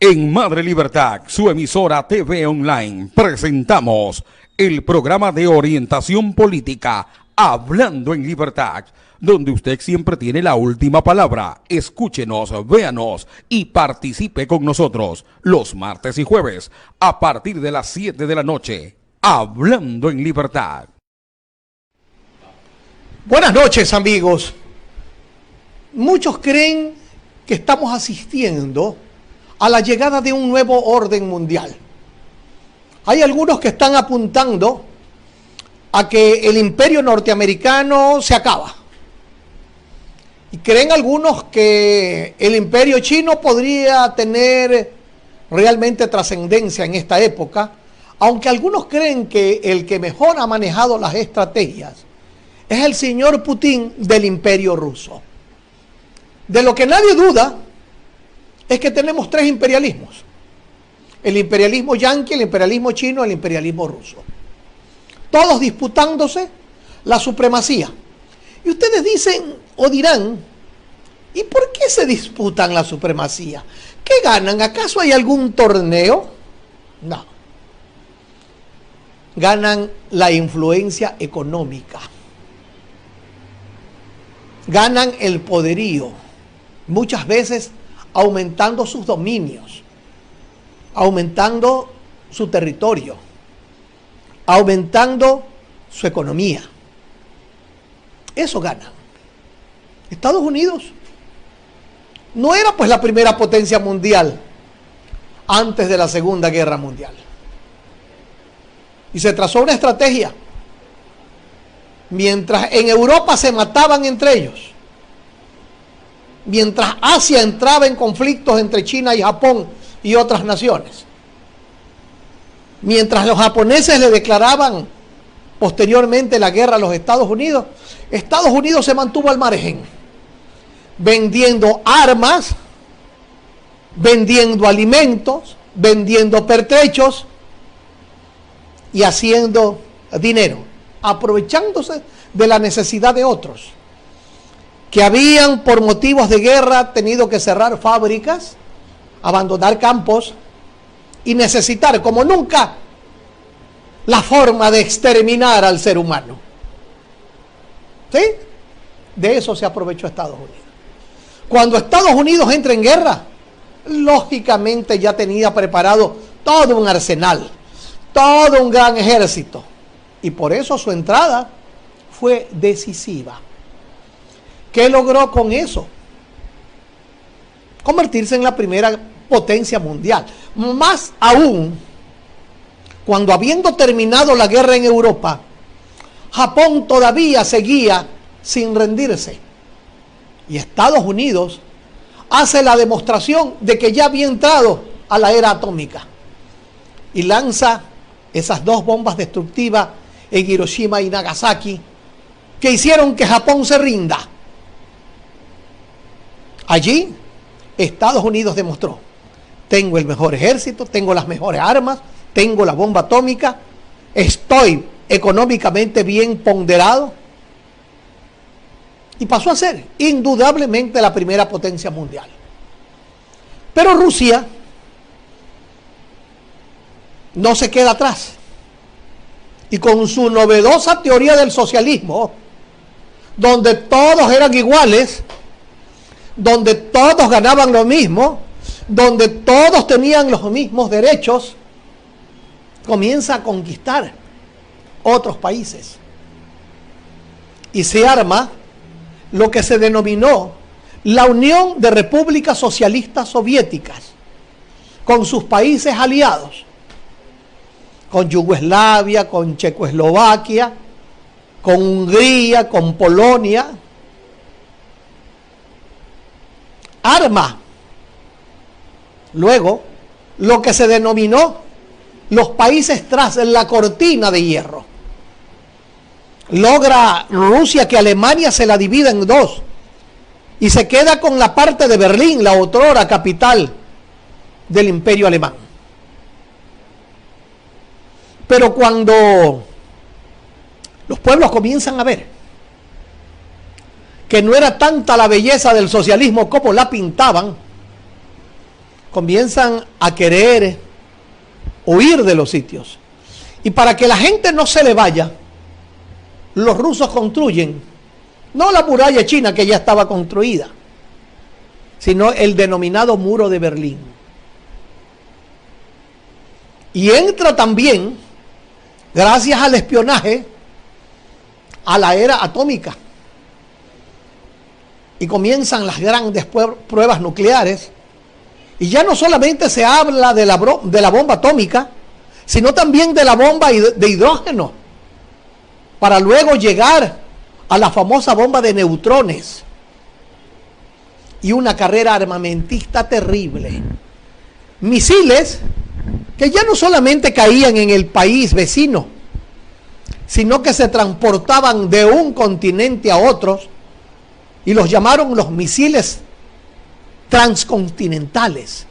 En Madre Libertad, su emisora TV Online, presentamos el programa de orientación política Hablando en Libertad, donde usted siempre tiene la última palabra. Escúchenos, véanos y participe con nosotros los martes y jueves a partir de las 7 de la noche. Hablando en Libertad. Buenas noches, amigos. Muchos creen que estamos asistiendo a la llegada de un nuevo orden mundial. Hay algunos que están apuntando a que el imperio norteamericano se acaba. Y creen algunos que el imperio chino podría tener realmente trascendencia en esta época, aunque algunos creen que el que mejor ha manejado las estrategias es el señor Putin del imperio ruso. De lo que nadie duda es que tenemos tres imperialismos: el imperialismo yanqui, el imperialismo chino, el imperialismo ruso, todos disputándose la supremacía. Y ustedes dicen o dirán, ¿y por qué se disputan la supremacía? ¿Qué ganan? ¿Acaso hay algún torneo? No. Ganan la influencia económica, ganan el poderío, muchas veces aumentando sus dominios, aumentando su territorio, aumentando su economía. Eso ganan. Estados Unidos no era pues la primera potencia mundial antes de la Segunda Guerra Mundial. Y se trazó una estrategia. Mientras en Europa se mataban entre ellos, mientras Asia entraba en conflictos entre China y Japón y otras naciones, mientras los japoneses le declaraban posteriormente la guerra a los Estados Unidos se mantuvo al margen, vendiendo armas, vendiendo alimentos, vendiendo pertrechos y haciendo dinero, aprovechándose de la necesidad de otros que habían, por motivos de guerra, tenido que cerrar fábricas, abandonar campos y necesitar como nunca la forma de exterminar al ser humano. ¿Sí? De eso se aprovechó Estados Unidos. Cuando Estados Unidos entra en guerra, lógicamente ya tenía preparado todo un arsenal, todo un gran ejército, y por eso su entrada fue decisiva. ¿Qué logró con eso? Convertirse en la primera potencia mundial. Más aún, cuando habiendo terminado la guerra en Europa, Japón todavía seguía sin rendirse. Y Estados Unidos hace la demostración de que ya había entrado a la era atómica. Y lanza esas dos bombas destructivas en Hiroshima y Nagasaki, que hicieron que Japón se rinda. Allí, Estados Unidos demostró: tengo el mejor ejército, tengo las mejores armas, tengo la bomba atómica, estoy económicamente bien ponderado. Y pasó a ser indudablemente la primera potencia mundial. Pero Rusia no se queda atrás. Y con su novedosa teoría del socialismo, donde todos eran iguales, donde todos ganaban lo mismo, donde todos tenían los mismos derechos, comienza a conquistar otros países. Y se arma lo que se denominó la Unión de Repúblicas Socialistas Soviéticas, con sus países aliados, con Yugoslavia, con Checoslovaquia, con Hungría, con Polonia. Arma luego lo que se denominó los países tras la cortina de hierro. Logra Rusia que Alemania se la divida en dos y se queda con la parte de Berlín, la otrora capital del imperio alemán. Pero cuando los pueblos comienzan a ver que no era tanta la belleza del socialismo como la pintaban, comienzan a querer huir de los sitios. Y para que la gente no se le vaya, los rusos construyen, no la muralla china que ya estaba construida, sino el denominado muro de Berlín. Y entra también, gracias al espionaje, a la era atómica. Y comienzan las grandes pruebas nucleares. Y ya no solamente se habla de la bomba atómica, sino también de la bomba de hidrógeno, para luego llegar a la famosa bomba de neutrones. Y una carrera armamentista terrible. Misiles que ya no solamente caían en el país vecino, sino que se transportaban de un continente a otro, y los llamaron los misiles transcontinentales.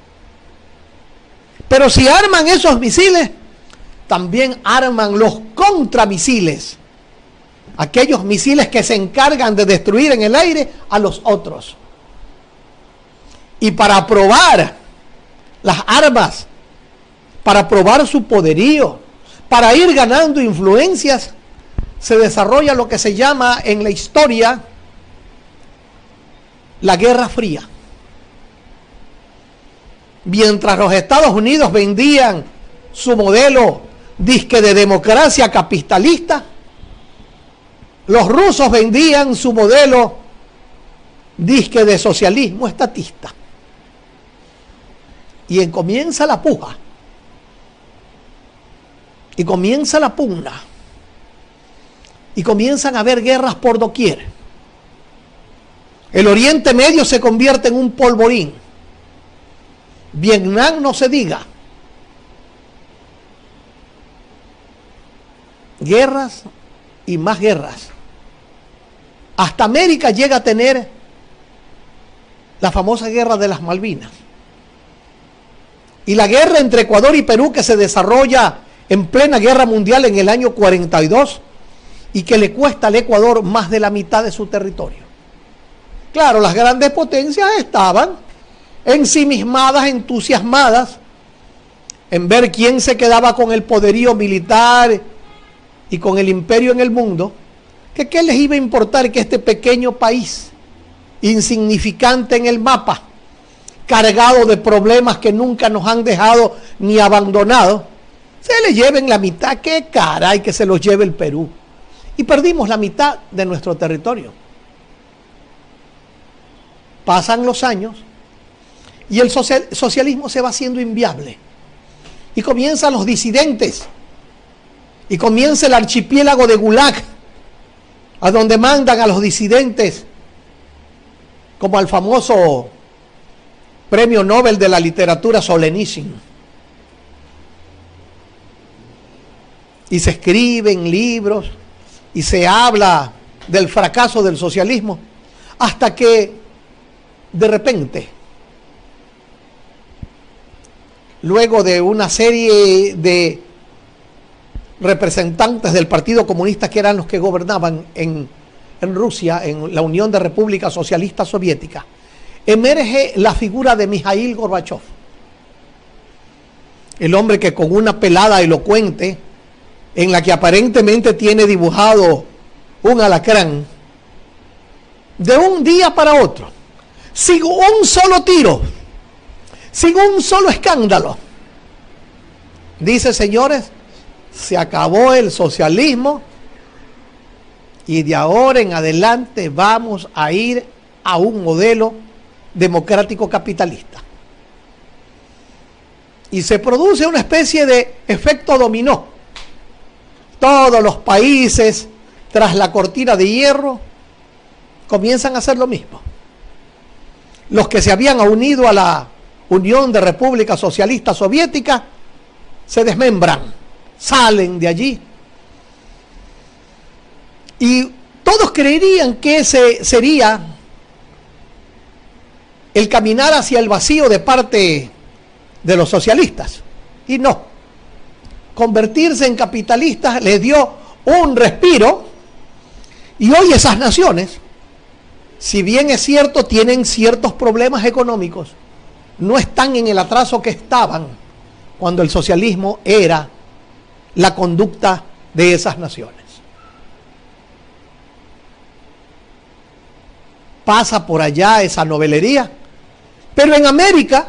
Pero si arman esos misiles, también arman los contramisiles, aquellos misiles que se encargan de destruir en el aire a los otros. Y para probar las armas, para probar su poderío, para ir ganando influencias, se desarrolla lo que se llama en la historia la Guerra Fría. Mientras los Estados Unidos vendían su modelo disque de democracia capitalista, los rusos vendían su modelo disque de socialismo estatista. Y comienza la puja. Y comienza la pugna. Y comienzan a haber guerras por doquier. El Oriente Medio se convierte en un polvorín. Vietnam no se diga. Guerras y más guerras. Hasta América llega a tener la famosa guerra de las Malvinas. Y la guerra entre Ecuador y Perú, que se desarrolla en plena guerra mundial en el año 42 y que le cuesta al Ecuador más de la mitad de su territorio. Claro, las grandes potencias estaban ensimismadas, entusiasmadas en ver quién se quedaba con el poderío militar y con el imperio en el mundo, que qué les iba a importar que este pequeño país, insignificante en el mapa, cargado de problemas que nunca nos han dejado ni abandonado, se le lleven la mitad. Qué caray que se los lleve el Perú. Y perdimos la mitad de nuestro territorio. Pasan los años y el socialismo se va haciendo inviable. Y comienzan los disidentes. Y comienza el archipiélago de Gulag, a donde mandan a los disidentes, como al famoso Premio Nobel de la Literatura Solzhenitsyn. Y se escriben libros y se habla del fracaso del socialismo, hasta que de repente, luego de una serie de representantes del Partido Comunista, que eran los que gobernaban en Rusia, en la Unión de Repúblicas Socialistas Soviéticas, emerge la figura de Mikhail Gorbachev, el hombre que con una pelada elocuente, en la que aparentemente tiene dibujado un alacrán, de un día para otro, sin un solo tiro, sin un solo escándalo, dice: señores, se acabó el socialismo y de ahora en adelante vamos a ir a un modelo democrático capitalista. Y se produce una especie de efecto dominó. Todos los países, tras la cortina de hierro, comienzan a hacer lo mismo. Los que se habían unido a la Unión de Repúblicas Socialistas Soviéticas se desmembran, salen de allí. Y todos creerían que ese sería el caminar hacia el vacío de parte de los socialistas. Y no. Convertirse en capitalistas les dio un respiro, y hoy esas naciones, si bien es cierto, tienen ciertos problemas económicos, no están en el atraso que estaban cuando el socialismo era la conducta de esas naciones. Pasa por allá esa novelería, pero en América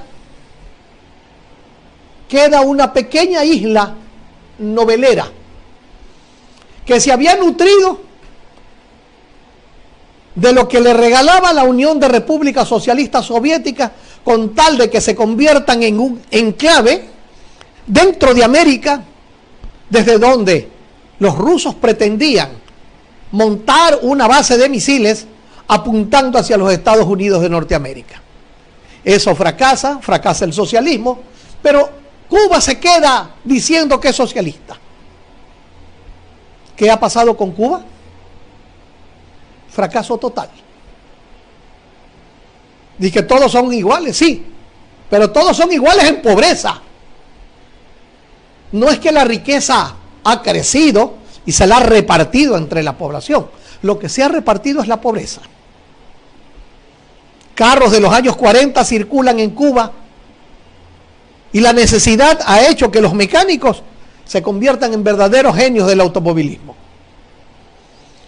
queda una pequeña isla novelera que se había nutrido de lo que le regalaba la Unión de Repúblicas Socialistas Soviéticas con tal de que se conviertan en un enclave dentro de América, desde donde los rusos pretendían montar una base de misiles apuntando hacia los Estados Unidos de Norteamérica. Eso fracasa el socialismo, pero Cuba se queda diciendo que es socialista. ¿Qué ha pasado con Cuba? Fracaso total. Dice que todos son iguales, sí, pero todos son iguales en pobreza. No es que la riqueza ha crecido y se la ha repartido entre la población. Lo que se ha repartido es la pobreza. Carros de los años 40 circulan en Cuba y la necesidad ha hecho que los mecánicos se conviertan en verdaderos genios del automovilismo.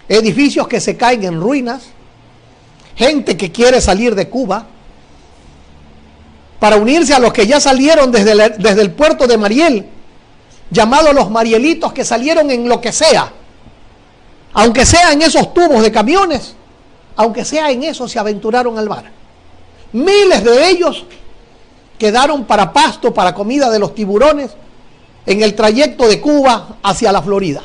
Edificios que se caen en ruinas, gente que quiere salir de Cuba para unirse a los que ya salieron desde el puerto de Mariel, llamados los Marielitos, que salieron en lo que sea, aunque sea en esos tubos de camiones, aunque sea en eso, se aventuraron al mar. Miles de ellos quedaron para pasto, para comida de los tiburones, en el trayecto de Cuba hacia la Florida.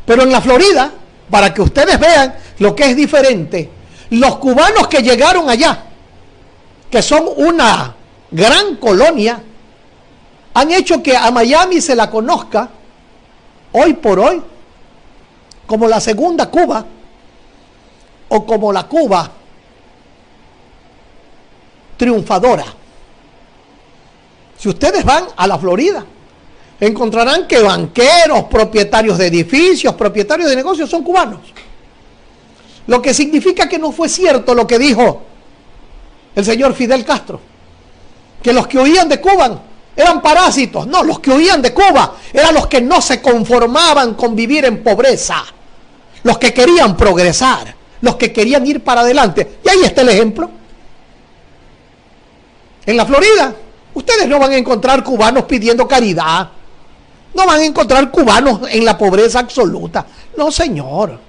Pero en la Florida, para que ustedes vean lo que es diferente, los cubanos que llegaron allá, que son una gran colonia, han hecho que a Miami se la conozca hoy por hoy como la segunda Cuba o como la Cuba triunfadora. Si ustedes van a la Florida, encontrarán que banqueros, propietarios de edificios, propietarios de negocios son cubanos. Lo que significa que no fue cierto lo que dijo el señor Fidel Castro, que los que huían de Cuba eran parásitos. No, los que huían de Cuba eran los que no se conformaban con vivir en pobreza, los que querían progresar, los que querían ir para adelante. Y ahí está el ejemplo. En la Florida, ustedes no van a encontrar cubanos pidiendo caridad, no van a encontrar cubanos en la pobreza absoluta. No, señor.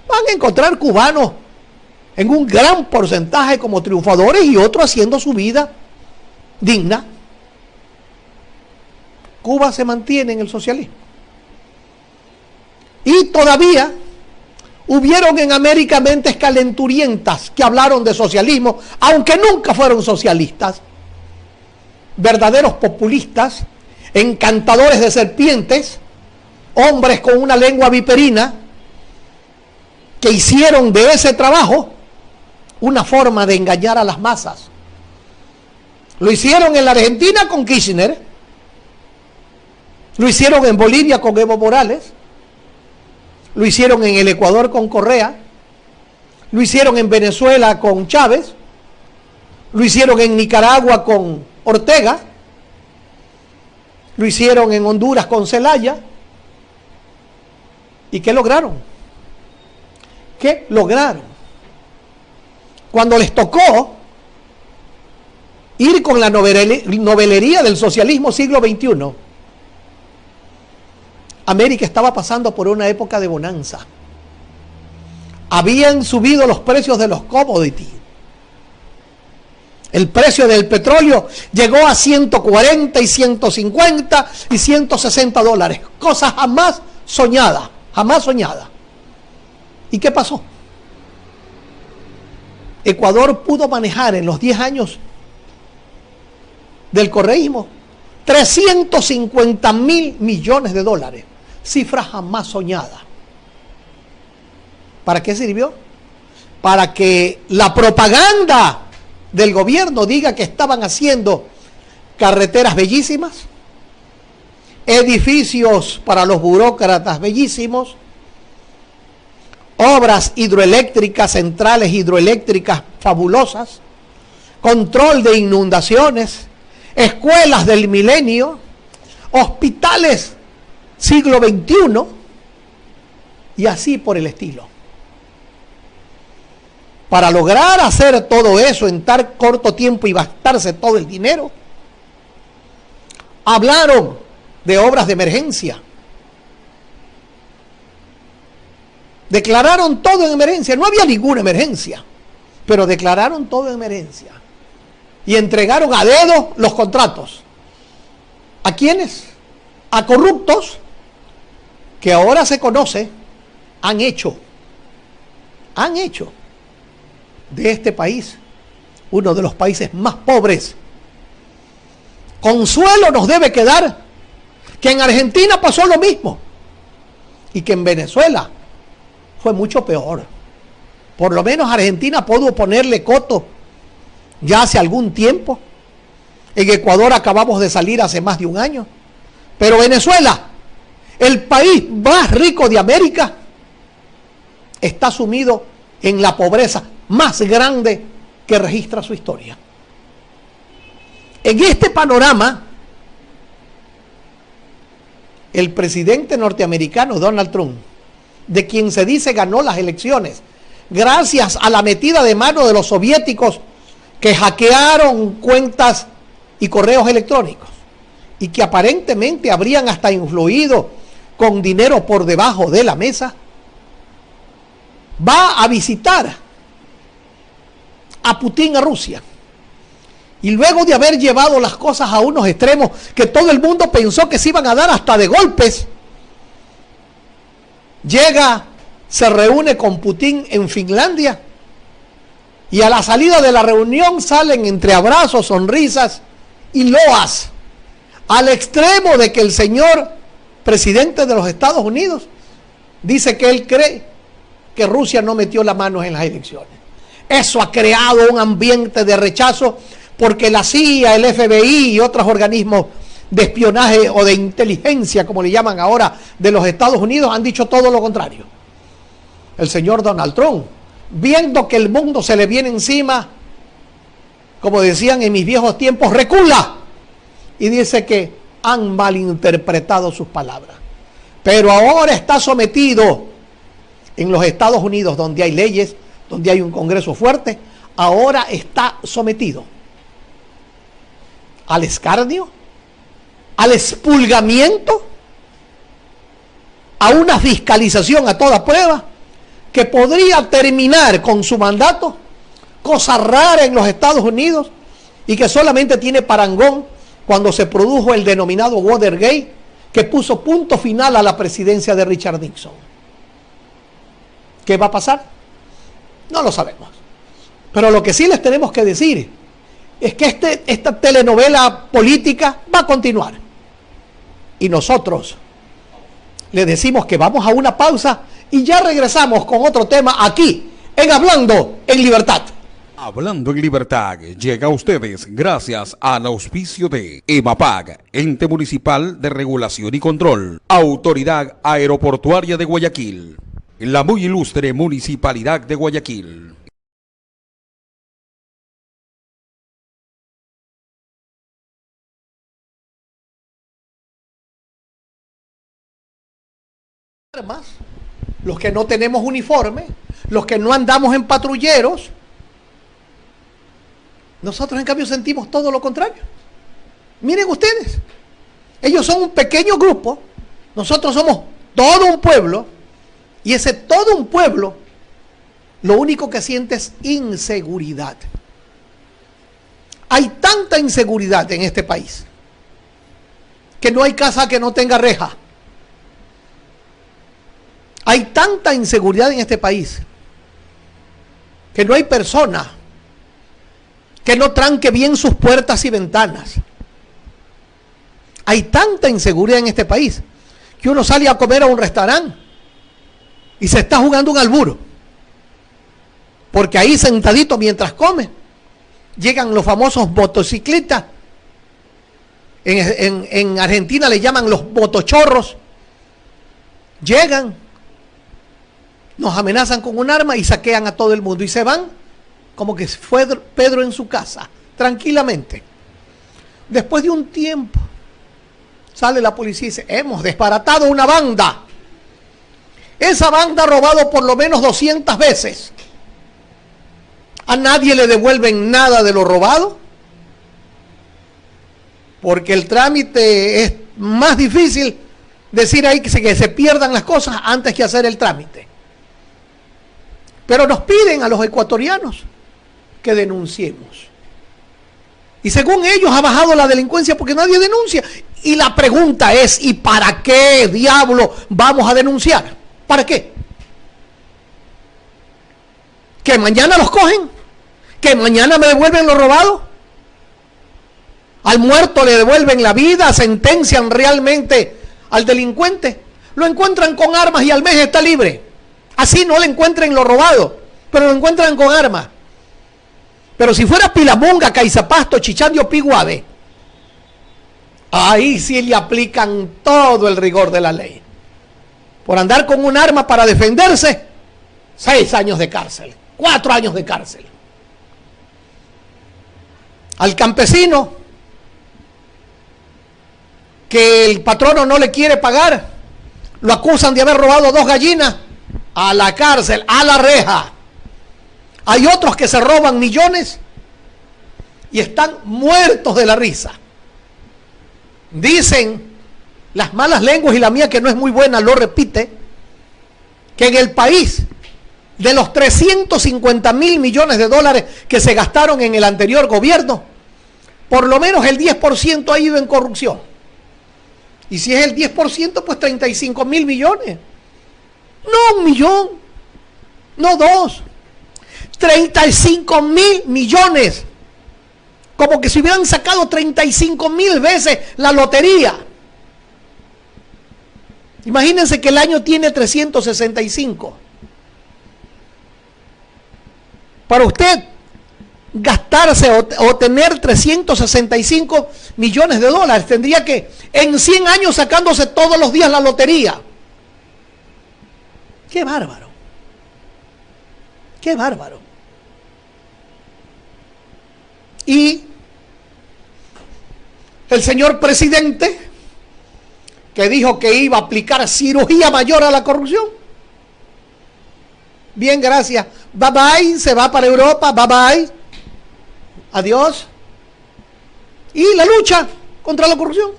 Van a encontrar cubanos en un gran porcentaje como triunfadores y otros haciendo su vida digna. Cuba se mantiene en el socialismo. Y todavía hubieron en América mentes calenturientas que hablaron de socialismo, aunque nunca fueron socialistas, verdaderos populistas, encantadores de serpientes, hombres con una lengua viperina, que hicieron de ese trabajo una forma de engañar a las masas. Lo hicieron en la Argentina con Kirchner, lo hicieron en Bolivia con Evo Morales, lo hicieron en el Ecuador con Correa, lo hicieron en Venezuela con Chávez, lo hicieron en Nicaragua con Ortega, lo hicieron en Honduras con Zelaya. ¿Y qué lograron? ¿Qué lograron? Cuando les tocó ir con la novelería del socialismo siglo XXI, América estaba pasando por una época de bonanza. Habían subido los precios de los commodities. El precio del petróleo llegó a 140 y 150 y 160 dólares. Cosa jamás soñada, jamás soñada. ¿Y qué pasó? Ecuador pudo manejar en los 10 años del correísmo 350.000 millones de dólares. Cifra jamás soñada. ¿Para qué sirvió? Para que la propaganda del gobierno diga que estaban haciendo carreteras bellísimas, edificios para los burócratas bellísimos, obras hidroeléctricas, centrales hidroeléctricas fabulosas, control de inundaciones, escuelas del milenio, hospitales siglo XXI y así por el estilo. Para lograr hacer todo eso en tan corto tiempo y gastarse todo el dinero, hablaron de obras de emergencia. Declararon todo en emergencia. No había ninguna emergencia, pero declararon todo en emergencia. Y entregaron a dedo los contratos. ¿A quiénes? A corruptos que ahora se conoce, han hecho de este país uno de los países más pobres. Consuelo nos debe quedar que en Argentina pasó lo mismo y que en Venezuela fue mucho peor. Por lo menos Argentina pudo ponerle coto ya hace algún tiempo. En Ecuador acabamos de salir hace más de un año. Pero Venezuela, el país más rico de América, está sumido en la pobreza más grande que registra su historia. En este panorama, el presidente norteamericano Donald Trump, de quien se dice ganó las elecciones, gracias a la metida de mano de los soviéticos que hackearon cuentas y correos electrónicos y que aparentemente habrían hasta influido con dinero por debajo de la mesa, va a visitar a Putin a Rusia. Y luego de haber llevado las cosas a unos extremos que todo el mundo pensó que se iban a dar hasta de golpes, llega, se reúne con Putin en Finlandia y a la salida de la reunión salen entre abrazos, sonrisas y loas, al extremo de que el señor presidente de los Estados Unidos dice que él cree que Rusia no metió la mano en las elecciones. Eso ha creado un ambiente de rechazo porque la CIA, el FBI y otros organismos de espionaje o de inteligencia, como le llaman ahora, de los Estados Unidos, han dicho todo lo contrario. El señor Donald Trump, viendo que el mundo se le viene encima, como decían en mis viejos tiempos, recula, y dice que han malinterpretado sus palabras. Pero ahora está sometido en los Estados Unidos, donde hay leyes, donde hay un Congreso fuerte, ahora está sometido al escarnio, al expulgamiento, a una fiscalización a toda prueba, que podría terminar con su mandato, cosa rara en los Estados Unidos, y que solamente tiene parangón cuando se produjo el denominado Watergate, que puso punto final a la presidencia de Richard Nixon. ¿Qué va a pasar? No lo sabemos. Pero lo que sí les tenemos que decir es que esta telenovela política va a continuar. Y nosotros le decimos que vamos a una pausa y ya regresamos con otro tema aquí, en Hablando en Libertad. Hablando en Libertad llega a ustedes gracias al auspicio de EMAPAC, Ente Municipal de Regulación y Control, Autoridad Aeroportuaria de Guayaquil, la muy ilustre Municipalidad de Guayaquil. Armas, los que no tenemos uniforme, los que no andamos en patrulleros, nosotros en cambio sentimos todo lo contrario. Miren ustedes, ellos son un pequeño grupo, nosotros somos todo un pueblo, y ese todo un pueblo lo único que siente es inseguridad. Hay tanta inseguridad en este país que no hay casa que no tenga reja. Hay tanta inseguridad en este país que no hay persona que no tranque bien sus puertas y ventanas. Hay tanta inseguridad en este país que uno sale a comer a un restaurante y se está jugando un alburo, porque ahí sentadito mientras come llegan los famosos motociclistas. En Argentina le llaman los motochorros. Llegan, nos amenazan con un arma y saquean a todo el mundo y se van como que fue Pedro en su casa. tranquilamente. Después de un tiempo, sale la policía y dice, hemos desbaratado una banda. Esa banda ha robado por lo menos 200 veces. A nadie le devuelven nada de lo robado, porque el trámite es más difícil decir ahí que se pierdan las cosas antes que hacer el trámite. Pero nos piden a los ecuatorianos que denunciemos. Y según ellos ha bajado la delincuencia porque nadie denuncia. Y la pregunta es, ¿y para qué diablo vamos a denunciar? ¿Para qué? ¿Que mañana los cogen? ¿Que mañana me devuelven lo robado? ¿Al muerto le devuelven la vida? ¿Sentencian realmente al delincuente? Lo encuentran con armas y al mes está libre. Así no le encuentren lo robado, pero lo encuentran con armas. Pero si fuera Pilamonga, Caizapasto, Chichandio, Piguave, ahí sí le aplican todo el rigor de la ley. Por andar con un arma para defenderse, 6 años de cárcel, 4 años de cárcel. Al campesino que el patrono no le quiere pagar, lo acusan de haber robado 2 gallinas, a la cárcel, a la reja. Hay otros que se roban millones y están muertos de la risa. Dicen las malas lenguas, y la mía que no es muy buena lo repite, que en el país, de los 350.000 millones de dólares que se gastaron en el anterior gobierno, por lo menos el 10% ha ido en corrupción. Y si es el 10%, pues 35.000 millones. No 1 millón, no 2. 35.000 millones. Como que si hubieran sacado 35.000 veces la lotería. Imagínense que el año tiene 365. Para usted gastarse o tener 365 millones de dólares, tendría que en 100 años sacándose todos los días la lotería. ¡Qué bárbaro! ¡Qué bárbaro! Y el señor presidente, que dijo que iba a aplicar cirugía mayor a la corrupción, bien, gracias, bye bye, se va para Europa, bye bye, adiós. Y la lucha contra la corrupción,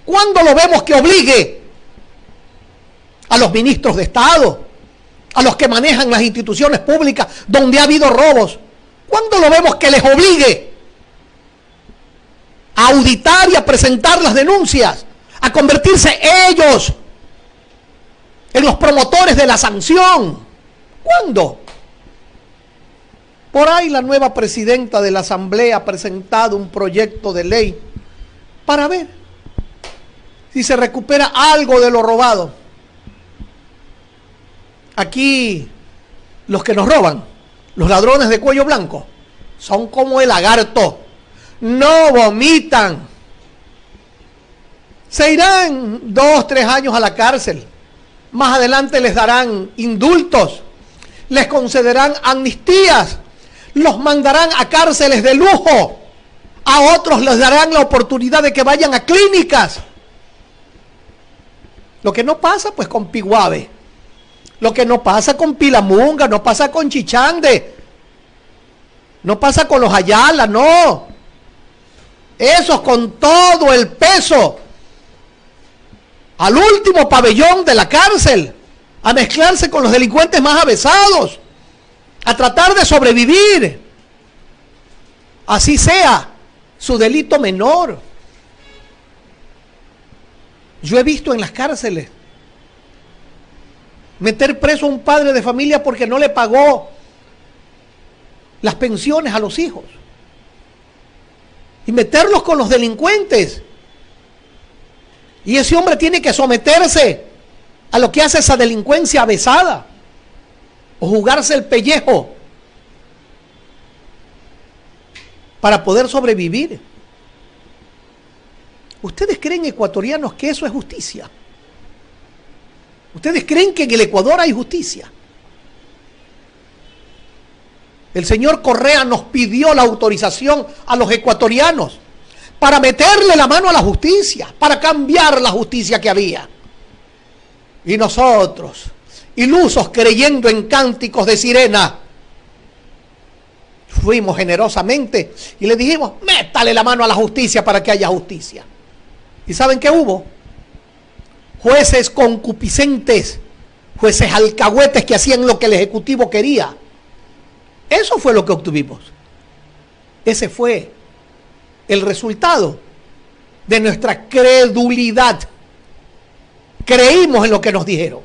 ¿cuándo lo vemos que obligue a los ministros de Estado, a los que manejan las instituciones públicas donde ha habido robos? ¿Cuándo lo vemos que les obligue a auditar y a presentar las denuncias, a convertirse ellos en los promotores de la sanción? ¿Cuándo? Por ahí la nueva presidenta de la Asamblea ha presentado un proyecto de ley para ver si se recupera algo de lo robado. Aquí los que nos roban, los ladrones de cuello blanco, son como el lagarto, no vomitan. Se irán 2, 3 años a la cárcel. Más adelante les darán indultos, les concederán amnistías, los mandarán a cárceles de lujo, a otros les darán la oportunidad de que vayan a clínicas. Lo que no pasa pues con Piguave, lo que no pasa con Pilamunga, no pasa con Chichande, no pasa con los Ayala, no. Esos con todo el peso al último pabellón de la cárcel, a mezclarse con los delincuentes más avesados, a tratar de sobrevivir, así sea su delito menor. Yo he visto en las cárceles meter preso a un padre de familia porque no le pagó las pensiones a los hijos, y meterlos con los delincuentes, y ese hombre tiene que someterse a lo que hace esa delincuencia avesada, o jugarse el pellejo para poder sobrevivir. ¿Ustedes creen, ecuatorianos, que eso es justicia? ¿Ustedes creen que en el Ecuador hay justicia? El señor Correa nos pidió la autorización a los ecuatorianos para meterle la mano a la justicia, para cambiar la justicia que había. Y nosotros, ilusos creyendo en cánticos de sirena, fuimos generosamente y le dijimos, métale la mano a la justicia para que haya justicia. ¿Y saben qué hubo? Jueces concupiscentes, jueces alcahuetes que hacían lo que el Ejecutivo quería. Eso fue lo que obtuvimos. Ese fue el resultado de nuestra credulidad. Creímos en lo que nos dijeron.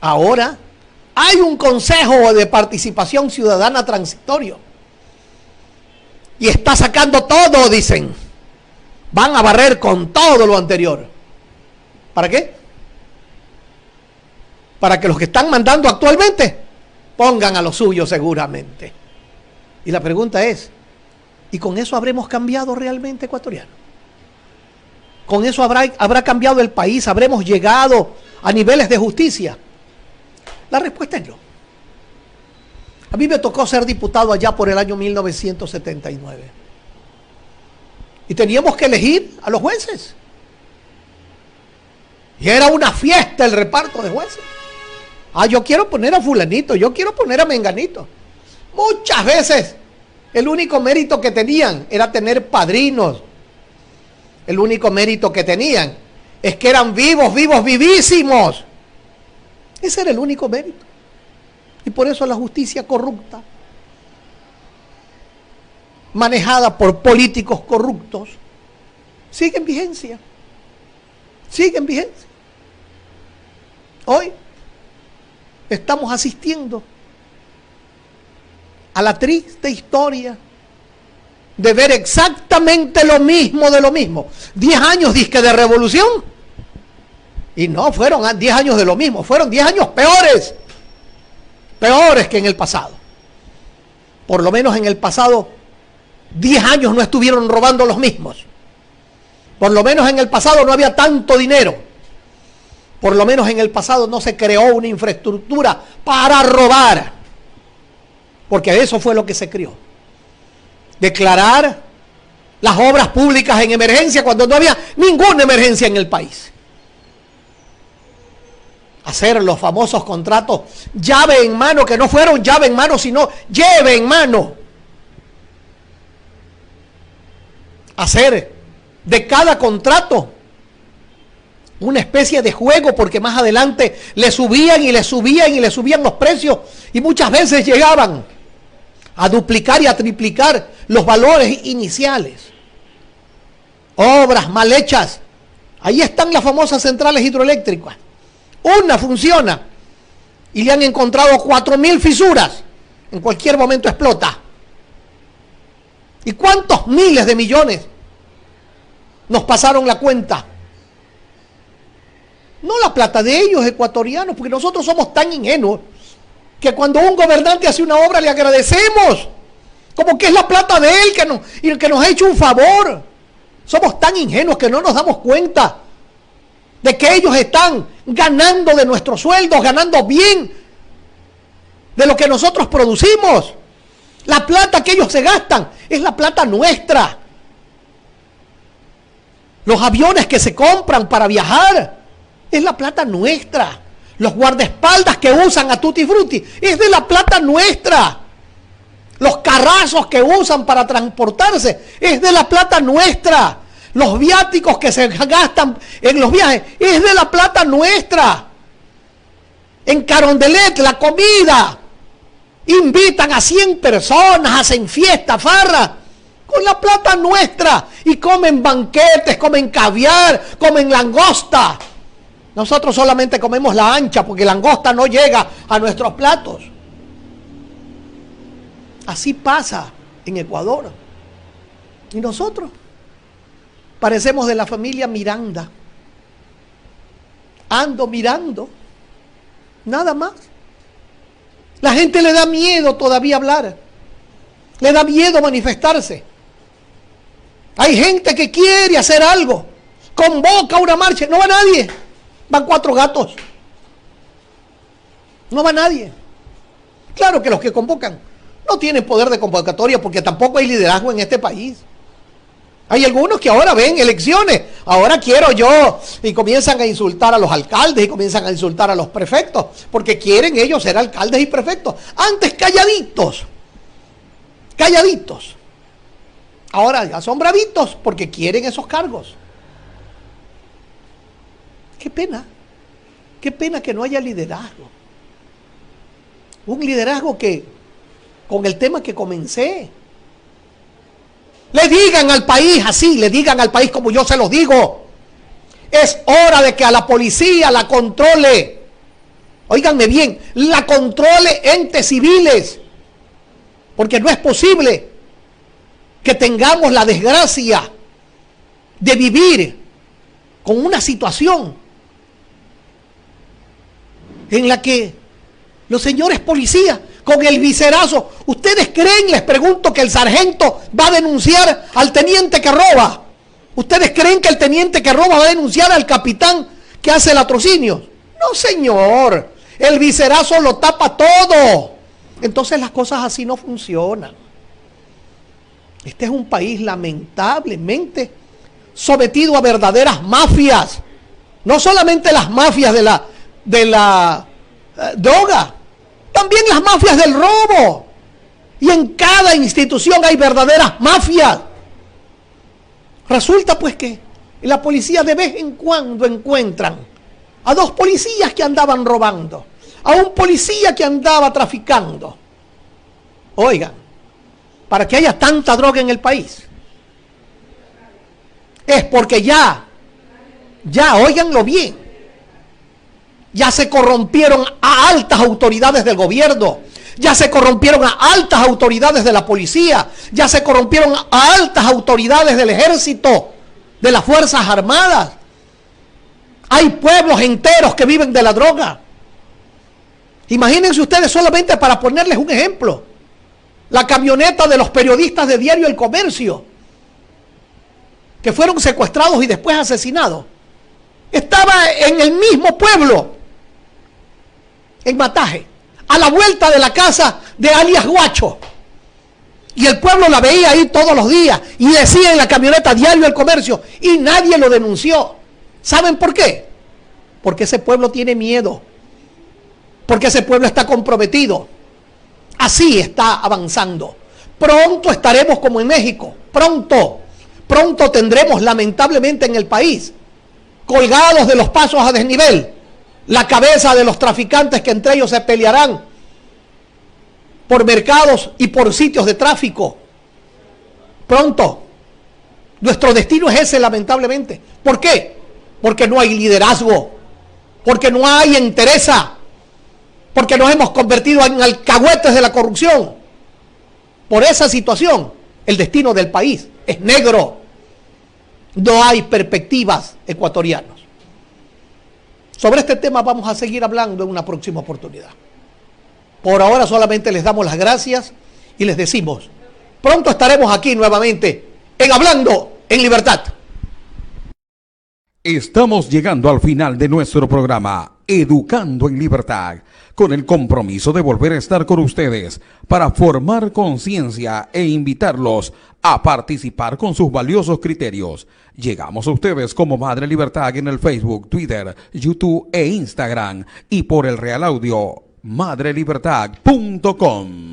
Ahora hay un Consejo de Participación Ciudadana transitorio y está sacando todo, dicen. Van a barrer con todo lo anterior. ¿Para qué? Para que los que están mandando actualmente pongan a lo suyo seguramente. Y la pregunta es, ¿y con eso habremos cambiado realmente, ecuatoriano? ¿Con eso habrá cambiado el país? ¿Habremos llegado a niveles de justicia? La respuesta es no. A mí me tocó ser diputado allá por el año 1979. Y teníamos que elegir a los jueces. Y era una fiesta el reparto de jueces. Yo quiero poner a fulanito, yo quiero poner a menganito. Muchas veces el único mérito que tenían era tener padrinos. El único mérito que tenían es que eran vivos, vivísimos. Ese era el único mérito. Y por eso la justicia corrupta, manejada por políticos corruptos, sigue en vigencia. Sigue en vigencia. Hoy estamos asistiendo a la triste historia de ver exactamente lo mismo de lo mismo. 10 años disque de revolución. Y no fueron 10 años de lo mismo, fueron 10 años peores. Peores que en el pasado. Por lo menos en el pasado 10 años no estuvieron robando los mismos. Por lo menos en el pasado no había tanto dinero. Por lo menos en el pasado no se creó una infraestructura para robar. Porque eso fue lo que se creó. Declarar las obras públicas en emergencia cuando no había ninguna emergencia en el país. Hacer los famosos contratos llave en mano, que no fueron llave en mano, sino lleve en mano. Hacer de cada contrato una especie de juego, porque más adelante le subían y le subían y le subían los precios y muchas veces llegaban a duplicar y a triplicar los valores iniciales. Obras mal hechas. Ahí están las famosas centrales hidroeléctricas. Una funciona y le han encontrado 4.000 fisuras. En cualquier momento explota. ¿Y cuántos miles de millones nos pasaron la cuenta? No la plata de ellos, ecuatorianos, porque nosotros somos tan ingenuos que cuando un gobernante hace una obra le agradecemos, como que es la plata de él que nos ha hecho un favor. Somos tan ingenuos que no nos damos cuenta de que ellos están ganando de nuestros sueldos, ganando bien de lo que nosotros producimos. La plata que ellos se gastan es la plata nuestra. Los aviones que se compran para viajar es la plata nuestra. Los guardaespaldas que usan a Tutti Frutti es de la plata nuestra. Los carrazos que usan para transportarse es de la plata nuestra. Los viáticos que se gastan en los viajes es de la plata nuestra. En Carondelet, la comida. Invitan a 100 personas, hacen fiesta, farra, con la plata nuestra. Y comen banquetes, comen caviar, comen langosta. Nosotros solamente comemos la ancha porque la langosta no llega a nuestros platos. Así pasa en Ecuador. Y nosotros parecemos de la familia Miranda. Ando mirando, nada más. La gente le da miedo todavía hablar. Le da miedo manifestarse. Hay gente que quiere hacer algo. Convoca una marcha. No va nadie. Van 4 gatos. No va nadie. Claro que los que convocan no tienen poder de convocatoria porque tampoco hay liderazgo en este país. Hay algunos que ahora ven elecciones, ahora quiero yo, y comienzan a insultar a los alcaldes y comienzan a insultar a los prefectos, porque quieren ellos ser alcaldes y prefectos. Antes calladitos, calladitos. Ahora ya son bravitos porque quieren esos cargos. Qué pena que no haya liderazgo. Un liderazgo que, con el tema que comencé, le digan al país así, le digan al país como yo se los digo. Es hora de que a la policía la controle. Óiganme bien, la controle entes civiles. Porque no es posible que tengamos la desgracia de vivir con una situación en la que los señores policías, con el viserazo, ¿ustedes creen, les pregunto, que el sargento va a denunciar al teniente que roba? ¿Ustedes creen que el teniente que roba va a denunciar al capitán que hace latrocinios? No, señor, el viserazo lo tapa todo. Entonces las cosas así no funcionan. Este es un país lamentablemente sometido a verdaderas mafias. No solamente las mafias de la droga, también las mafias del robo. Y en cada institución hay verdaderas mafias. Resulta pues que la policía de vez en cuando encuentran a 2 policías que andaban robando, a un policía que andaba traficando. Oigan, para que haya tanta droga en el país, es porque ya, óiganlo bien, ya se corrompieron a altas autoridades del gobierno, ya se corrompieron a altas autoridades de la policía, ya se corrompieron a altas autoridades del ejército, de las Fuerzas Armadas. Hay pueblos enteros que viven de la droga. Imagínense ustedes, solamente para ponerles un ejemplo, la camioneta de los periodistas de diario El Comercio, que fueron secuestrados y después asesinados, estaba en el mismo pueblo, en Mataje, a la vuelta de la casa de alias Guacho. Y el pueblo la veía ahí todos los días y decía en la camioneta diario El Comercio, y nadie lo denunció. ¿Saben por qué? Porque ese pueblo tiene miedo, porque ese pueblo está comprometido. Así está avanzando. Pronto estaremos como en México, pronto tendremos lamentablemente en el país, colgados de los pasos a desnivel, la cabeza de los traficantes que entre ellos se pelearán por mercados y por sitios de tráfico. Pronto. Nuestro destino es ese, lamentablemente. ¿Por qué? Porque no hay liderazgo, porque no hay entereza, porque nos hemos convertido en alcahuetes de la corrupción. Por esa situación, el destino del país es negro. No hay perspectivas ecuatorianas. Sobre este tema vamos a seguir hablando en una próxima oportunidad. Por ahora solamente les damos las gracias y les decimos, pronto estaremos aquí nuevamente en Hablando en Libertad. Estamos llegando al final de nuestro programa Educando en Libertad, con el compromiso de volver a estar con ustedes para formar conciencia e invitarlos a participar con sus valiosos criterios. Llegamos a ustedes como Madre Libertad en el Facebook, Twitter, YouTube e Instagram, y por el Real Audio, madrelibertad.com.